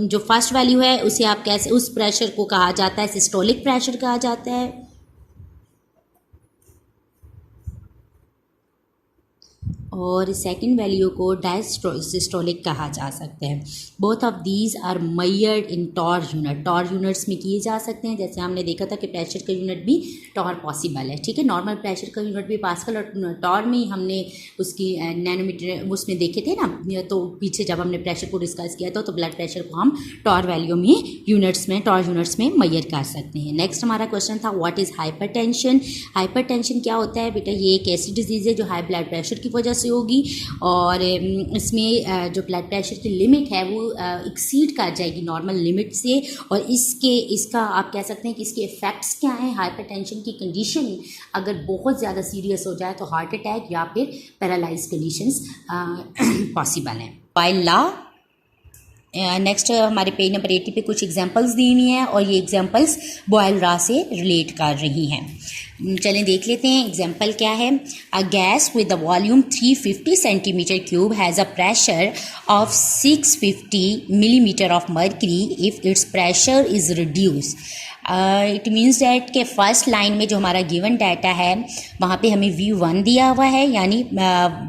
जो first value है उसे आप कैसे, उस प्रेशर को कहा जाता है सिस्टोलिक प्रेशर कहा जाता है, और सेकंड वैल्यू को डायस्टोलिक कहा जा सकता है। Both of these are measured in torr unit, torr units में किए जा सकते हैं। जैसे हमने देखा था कि प्रेशर का यूनिट भी टॉर पॉसिबल है, ठीक है। नॉर्मल प्रेशर का यूनिट भी पास्कल और टॉर में ही हमने उसकी नैनोमीटर उसमें देखे थे ना, तो पीछे जब हमने प्रेशर को डिस्कस किया था तो ब्लड प्रेशर को हम टॉर वैल्यू में यूनिट्स में टॉर यूनिट्स में मेजर कर सकते हैं। नेक्स्ट हमारा क्वेश्चन था व्हाट इज़ हाइपरटेंशन। हाइपरटेंशन क्या होता है बेटा? ये एक ऐसी डिजीज़ है जो हाई ब्लड प्रेशर की वजह से होगी, और इसमें जो ब्लड प्रेशर की लिमिट है वो एक्सीड कर जाएगी नॉर्मल लिमिट से, और इसका आप कह सकते हैं कि इसके इफ़ेक्ट्स क्या हैं। हाइपरटेंशन की कंडीशन अगर बहुत ज़्यादा सीरियस हो जाए तो हार्ट अटैक या फिर पैरालाइज कंडीशंस पॉसिबल हैं। बाय लॉ नेक्स्ट हमारे पेज नंबर 80 पे कुछ एग्जांपल्स दी हुई हैं, और ये एग्जांपल्स बॉयल लॉ से रिलेट कर रही हैं। चलें देख लेते हैं एग्जांपल क्या है। A gas with the volume 350 centimetre cube has a pressure of 650 millimetre of mercury if it's pressure is reduce. It means that के फर्स्ट लाइन में जो हमारा गिवन डाटा है वहाँ पे हमें V1 दिया हुआ है, यानी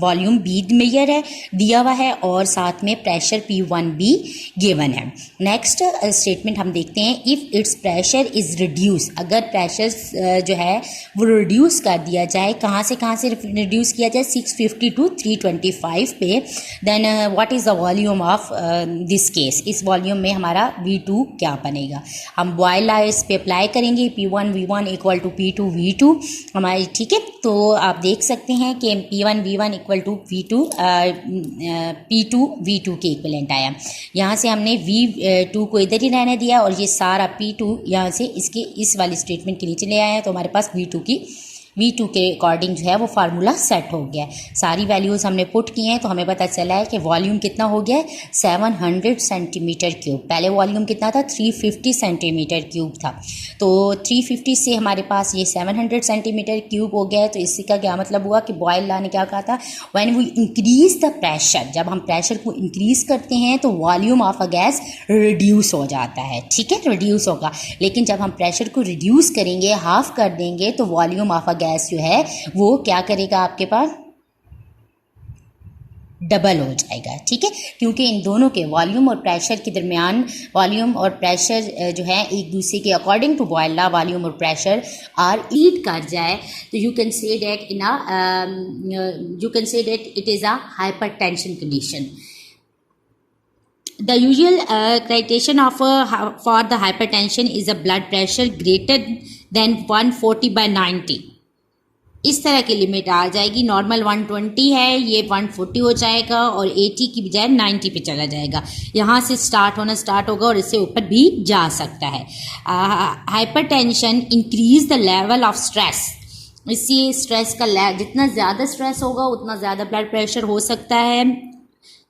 वॉल्यूम B मेजर है दिया हुआ है, और साथ में प्रेशर P1 भी गिवन है। नेक्स्ट स्टेटमेंट हम देखते हैं, if it's pressure is reduce, अगर प्रेशर जो है वो रिड्यूस कर दिया जाए, कहाँ से रिड्यूस किया जाए, 650 टू 325 पे, then what is the volume of this case. इस वॉल्यूम में हमारा V2 क्या बनेगा? हम बॉयल लॉ इस पे अप्लाई करेंगे, P1 V1 equal to P2 V2 हमारी, ठीक है। तो आप देख सकते हैं कि P1 V1 equal to P2 V2 के इक्वलेंट आया। यहाँ से हमने V2 को इधर ही रहने दिया, और ये सारा P2 यहाँ से इसके इस वाली स्टेटमेंट के नीचे ले आया, तो हमारे पास V2 के अकॉर्डिंग जो है वो फार्मूला सेट हो गया है। सारी वैल्यूज़ हमने पुट की हैं, तो हमें पता चला है कि वॉल्यूम कितना हो गया है, 700 सेंटीमीटर क्यूब। पहले वॉल्यूम कितना था, 350 सेंटीमीटर क्यूब था, तो 350 से हमारे पास ये 700 सेंटीमीटर क्यूब हो गया है। तो इसी का क्या मतलब हुआ कि बॉयल लॉ ने क्या कहा था, when we increase the pressure, जब हम प्रेशर को इंक्रीज करते हैं तो volume of a gas reduce हो जाता है, ठीक है, रिड्यूस होगा। लेकिन जब हम प्रेशर को रिड्यूस करेंगे, हाफ कर देंगे, तो वॉल्यूम ऑफ अ गैस जो है वो क्या करेगा, आपके पास डबल हो जाएगा, ठीक है। क्योंकि इन दोनों के वॉल्यूम और प्रेशर के दरमियान, वॉल्यूम और प्रेशर जो है एक दूसरे के according to boil law volume और प्रेशर आर ईट कर जाए, तो you can say that it is a hypertension condition. The usual criteria for the hypertension is a blood pressure greater than 140/90। इस तरह की लिमिट आ जाएगी। नॉर्मल 120 है, ये 140 हो जाएगा, और 80 की बजाय 90 पे चला जाएगा। यहाँ से स्टार्ट होगा और इससे ऊपर भी जा सकता है। Hypertension increase the level of stress. इसी स्ट्रेस का जितना ज़्यादा स्ट्रेस होगा उतना ज़्यादा ब्लड प्रेशर हो सकता है,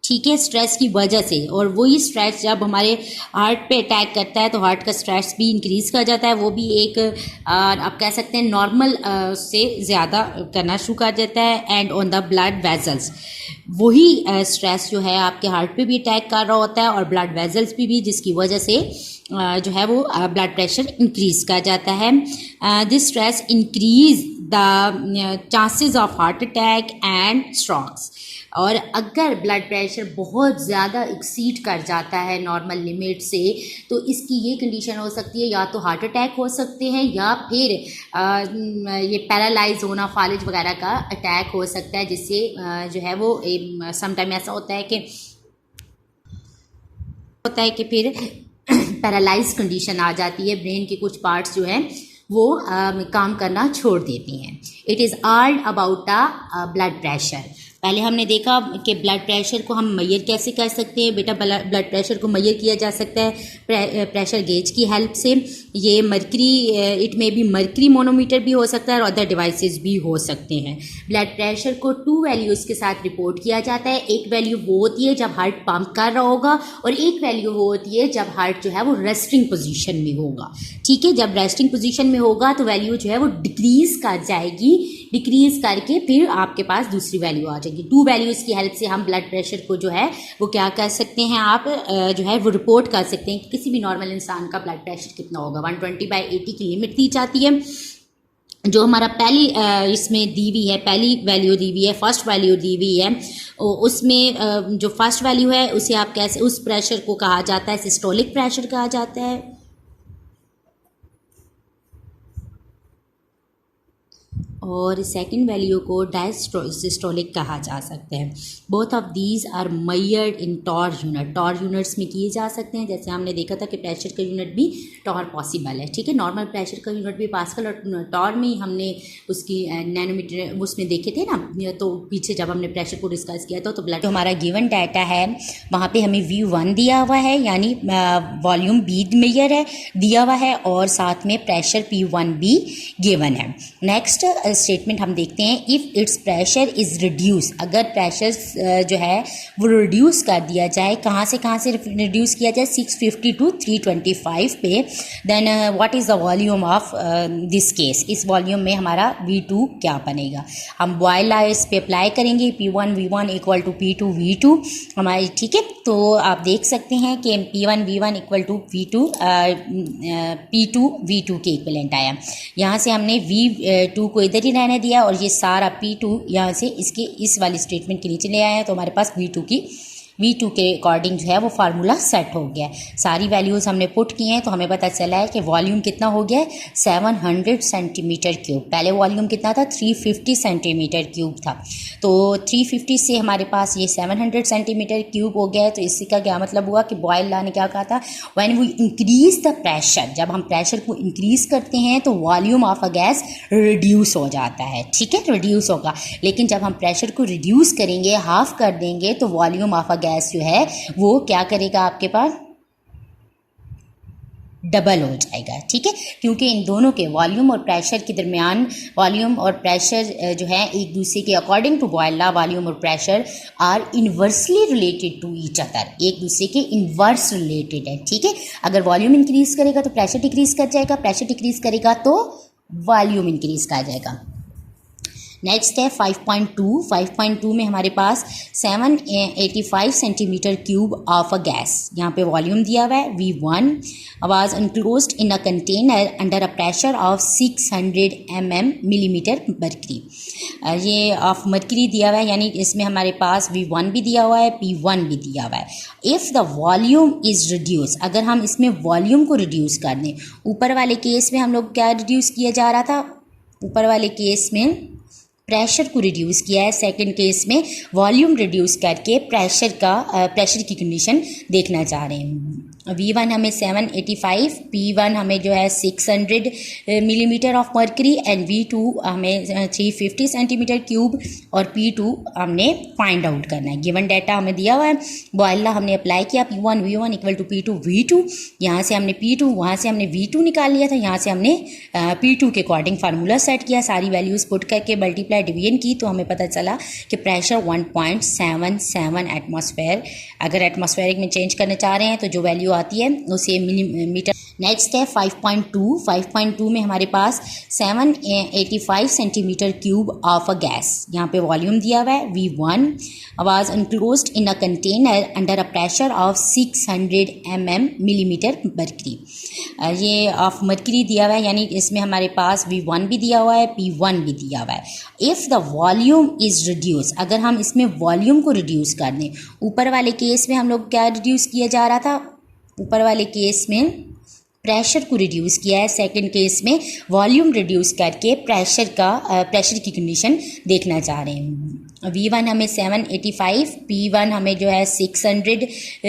ठीक है, स्ट्रेस की वजह से। और वही स्ट्रेस जब हमारे हार्ट पे अटैक करता है तो हार्ट का स्ट्रेस भी इंक्रीज़ कर जाता है, वो भी एक आप कह सकते हैं नॉर्मल से ज़्यादा करना शुरू कर देता है। And on the blood vessels, वही स्ट्रेस जो है आपके हार्ट पे भी अटैक कर रहा होता है और ब्लड वेजल्स भी, जिसकी वजह से जो है वो ब्लड प्रेशर इंक्रीज कर जाता है। This stress increase the chances of heart attack and strokes. और अगर ब्लड प्रेशर बहुत ज़्यादा एक्सीड कर जाता है नॉर्मल लिमिट से, तो इसकी ये कंडीशन हो सकती है, या तो हार्ट अटैक हो सकते हैं, या फिर ये पैरालाइज होना, फालिज वगैरह का अटैक हो सकता है, जिससे जो है वो समटाइम ऐसा होता है कि फिर पैरालाइज कंडीशन आ जाती है, ब्रेन के कुछ पार्ट्स जो हैं वो काम करना छोड़ देती हैं। It is all about the blood pressure. पहले हमने देखा कि ब्लड प्रेशर को हम मेजर कैसे कर सकते हैं। बेटा ब्लड प्रेशर को मेजर किया जा सकता है प्रेशर गेज की हेल्प से। ये मर्करी, इट में भी मर्करी मोनोमीटर भी हो सकता है और अदर डिवाइसेस भी हो सकते हैं। ब्लड प्रेशर को 2 वैल्यूज़ के साथ रिपोर्ट किया जाता है। एक वैल्यू वो होती है जब हार्ट पंप कर रहा होगा, और एक वैल्यू वो होती है जब हार्ट जो है वो रेस्टिंग पोजीशन में होगा, ठीक है। जब रेस्टिंग पोजीशन में होगा तो वैल्यू जो है वो डिक्रीज कर जाएगी, डिक्रीज करके फिर आपके पास दूसरी वैल्यू आ जाएगी। 2 वैल्यूज़ की हेल्प से हम ब्लड प्रेशर को जो है वो क्या कर सकते हैं, आप जो है वो रिपोर्ट कर सकते हैं कि किसी भी नॉर्मल इंसान का ब्लड प्रेशर कितना होगा। 120/80 की लिमिट दी जाती है। जो हमारा पहली इसमें दी हुई है, पहली वैल्यू दी हुई है, फर्स्ट वैल्यू दी हुई है, उसमें जो फर्स्ट वैल्यू है उसे आप कैसे, उस प्रेशर को कहा जाता है सिस्टोलिक प्रेशर कहा जाता है। और सेकंड वैल्यू को डायस्टोलिक कहा जा सकता है। Both of these are measured in torr unit, torr units में किए जा सकते हैं। जैसे हमने देखा था कि प्रेशर का यूनिट भी टॉर पॉसिबल है, ठीक है। नॉर्मल प्रेशर का यूनिट भी पास्कल और टॉर में ही हमने उसकी नैनोमीटर उसमें देखे थे ना, तो पीछे जब हमने प्रेशर को डिस्कस किया था। तो ब्लड हमारा गिवन डाटा है, वहाँ पे हमें V1 दिया हुआ है, यानी वॉल्यूम B मेजर है दिया हुआ है, और साथ में प्रेशर P1 भी गिवन है। नेक्स्ट स्टेटमेंट हम देखते हैं, if it's pressure is reduce, अगर प्रेशर जो है वो रिड्यूस कर दिया जाए, कहाँ से रिड्यूस किया जाए, 650 to 325 पे, then what is the volume of this case, इस वॉल्यूम में हमारा V2 क्या बनेगा। हम बॉयल लॉ इस पे अप्लाई करेंगे, P1 V1 equal to P2 V2 हमारी, ठीक है। तो आप देख सकते हैं कि P1 V1 equal to P2 P2 V2 के इक्वलेंट आया। यहाँ से हमने V2 को इधर ही रहने दिया और ये सारा P2 यहाँ से इसके इस वाली स्टेटमेंट के नीचे ले आया है। तो हमारे पास V2 के अकॉर्डिंग जो है वो फार्मूला सेट हो गया है। सारी वैल्यूज़ हमने पुट की हैं, तो हमें पता चला है कि वॉल्यूम कितना हो गया है, 700 सेंटीमीटर क्यूब। पहले वॉल्यूम कितना था, 350 सेंटीमीटर क्यूब था। तो 350 से हमारे पास ये 700 सेंटीमीटर क्यूब हो गया है। तो इसका क्या मतलब हुआ कि बॉयल लॉ ने क्या कहा था, when we increase the pressure, जब हम प्रेशर को इंक्रीज करते हैं तो volume of a gas reduce हो जाता है, ठीक है, रिड्यूस होगा। लेकिन जब हम प्रेशर को रिड्यूस करेंगे, हाफ कर देंगे, तो वॉल्यूम ऑफ अ गैस जो है वो क्या करेगा, आपके पास डबल हो जाएगा, ठीक है। क्योंकि इन दोनों के वॉल्यूम और प्रेशर के दरमियान, वॉल्यूम और प्रेशर जो है एक दूसरे के according to boil law, volume और pressure are inversely related to each other, एक दूसरे के इनवर्स रिलेटेड है, ठीक है। अगर वॉल्यूम इंक्रीज करेगा तो प्रेशर डिक्रीज कर जाएगा, प्रेशर डिक्रीज करेगा तो वॉल्यूम इंक्रीज कर जाएगा। नेक्स्ट है 5.2 में हमारे पास 785 centimetre cube of a gas, यहाँ पे वॉल्यूम दिया हुआ है V1 was enclosed in a container under a pressure of 600 millimetre mercury. ये ऑफ मर्करी दिया हुआ है, यानी इसमें हमारे पास V1 भी दिया हुआ है, P1 भी दिया हुआ है। If the volume is reduce, अगर हम इसमें वॉल्यूम को रिड्यूस कर दें, ऊपर वाले केस में हम लोग क्या रिड्यूस किया जा रहा था, ऊपर वाले केस में प्रेशर को रिड्यूस किया है, सेकंड केस में वॉल्यूम रिड्यूस करके प्रेशर की कंडीशन देखना चाह रहे हैं। V1 हमें 785, P1 हमें जो है 600 millimetre of mercury, and V2 हमें 350 सेंटीमीटर क्यूब, और P2 हमने फाइंड आउट करना है। गिवन डाटा हमें दिया हुआ है, बॉयल लॉ हमने अप्लाई किया, P1 V1 equal to P2 V2, यहाँ से हमने P2, वहाँ से हमने V2 निकाल लिया था, यहाँ से हमने P2 के अकॉर्डिंग फार्मूला सेट किया, सारी वैल्यूज़ पुट करके मल्टीप्लाई डिवीजन की, तो हमें पता चला कि प्रेशर 1.77 एटमॉस्फेयर। अगर एटमॉस्फेरिक में चेंज करना चाह रहे हैं तो जो वैल्यू आती है उसे मिलीमीटर। नेक्स्ट है 5.2 में हमारे पास 785 centimetre cube of a gas, यहाँ पे वॉल्यूम दिया हुआ है V1 was enclosed in a container under a pressure of 600 millimetre mercury. ये ऑफ मर्करी दिया हुआ है, यानी इसमें हमारे पास V1 भी दिया हुआ है, P1 भी दिया हुआ है। If the volume is reduce, अगर हम इसमें वॉल्यूम को रिड्यूस कर दें, ऊपर वाले केस में हम लोग क्या रिड्यूस किया जा रहा था, ऊपर वाले केस में प्रेशर को रिड्यूस किया है, सेकंड केस में वॉल्यूम रिड्यूस करके प्रेशर की कंडीशन देखना चाह रहे हैं। V1 हमें 785, P1 हमें जो है 600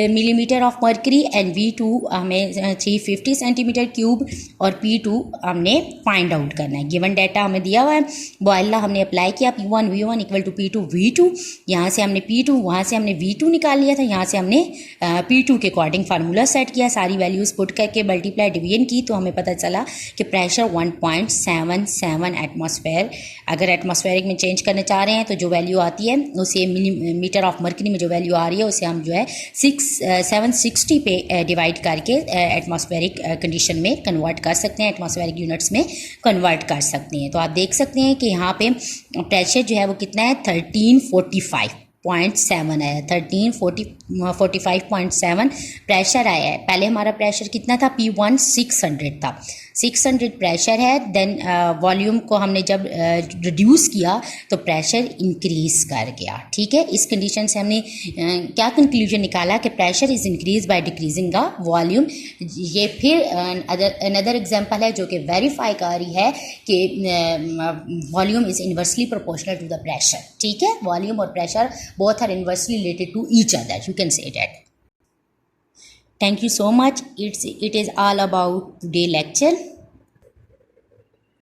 millimetre of mercury, and V2 हमें 350 सेंटीमीटर क्यूब, और P2 हमने फाइंड आउट करना है। गिवन डाटा हमें दिया हुआ है, बॉयल लॉ हमने अप्लाई किया, P1 V1 equal to P2 V2, यहाँ से हमने P2, वहाँ से हमने V2 निकाल लिया था, यहाँ से हमने P2 के अकॉर्डिंग फार्मूला सेट किया, सारी वैल्यूज़ पुट करके मल्टीप्लाई डिवीजन की, तो हमें पता चला कि प्रेशर 1.77 एटमॉस्फेयर। अगर एटमॉस्फेरिक में चेंज करना चाह रहे हैं तो जो वैल्यू आती है उसे मिलीमीटर ऑफ मर्करी में जो वैल्यू आ रही है उसे हम जो है 760 पे डिवाइड करके एटमॉस्फेरिक कंडीशन में कन्वर्ट कर सकते हैं, एटमॉस्फेरिक यूनिट्स में कन्वर्ट कर सकते हैं। तो आप देख सकते हैं कि यहाँ पे प्रेशर जो है वो कितना है 1345.7 है, 1345.7 प्रेशर आया है। पहले हमारा प्रेशर कितना था, P1 600 था, 600 प्रेशर है। देन वॉल्यूम को हमने जब रिड्यूस किया तो प्रेशर इंक्रीज कर गया। ठीक है, इस कंडीशन से हमने क्या कंक्लूजन निकाला कि pressure is increase by decreasing the volume. ये फिर अनदर एग्जांपल है जो कि वेरीफाई कर रही है कि volume is inversely proportional to the pressure. ठीक है, वॉल्यूम और pressure both are inversely related to each other, you can say that. Thank you so much. It is all about today lecture.